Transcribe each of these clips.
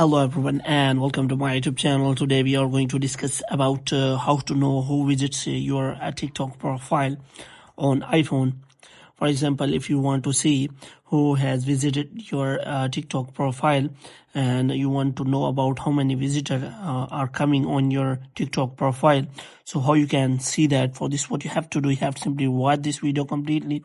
Hello everyone and welcome to my YouTube channel. Today we are going to discuss about how to know who visits your TikTok profile on iPhone. For example, if you want to see who has visited your TikTok profile and you want to know about how many visitors are coming on your TikTok profile, so how you can see that. For this, what you have to do, you have to simply watch this video completely.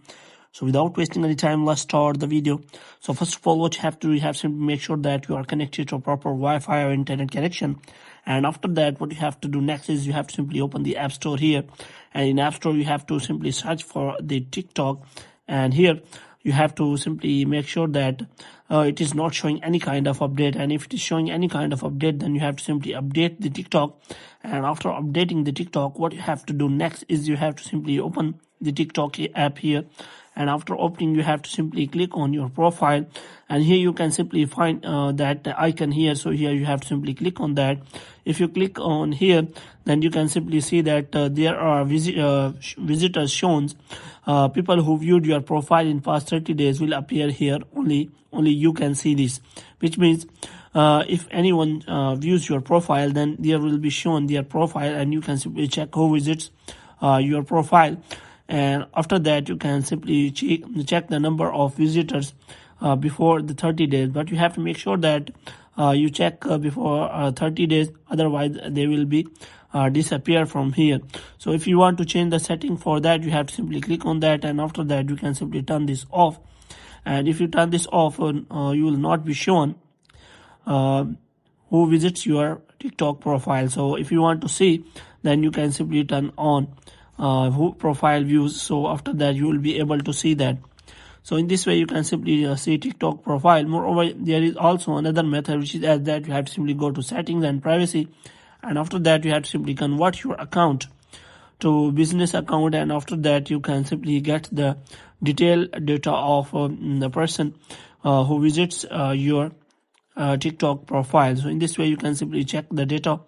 So without wasting any time, let's start the video. So first of all, what you have to do, you have to simply make sure that you are connected to a proper Wi-Fi or internet connection. And after that, what you have to do next is you have to simply open the App Store here. And in App Store, you have to simply search for the TikTok. And here, you have to simply make sure that it is not showing any kind of update. And if it is showing any kind of update, then you have to simply update the TikTok. And after updating the TikTok, what you have to do next is you have to simply open the TikTok app here. And after opening, you have to simply click on your profile, and here you can simply find that icon here. So here you have to simply click on that. If you click on here, then you can simply see that there are visitors shown. People who viewed your profile in past 30 days will appear here. Only you can see this, which means if anyone views your profile, then there will be shown their profile, and you can simply check who visits your profile. And after that, you can simply check the number of visitors before the 30 days. But you have to make sure that you check before 30 days. Otherwise, they will be disappear from here. So if you want to change the setting for that, you have to simply click on that. And after that, you can simply turn this off. And if you turn this off, you will not be shown who visits your TikTok profile. So if you want to see, then you can simply turn on who profile views. So after that, you will be able to see that. So in this way, you can simply see TikTok profile. Moreover, there is also another method, which is as that you have to simply go to settings and privacy, and after that you have to simply convert your account to business account, and after that you can simply get the detailed data of the person who visits your TikTok profile. So in this way, you can simply check the data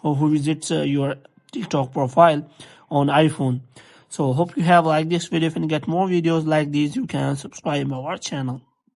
of who visits your TikTok profile on iPhone. So hope you have liked this video. If you get more videos like these, you can subscribe our channel.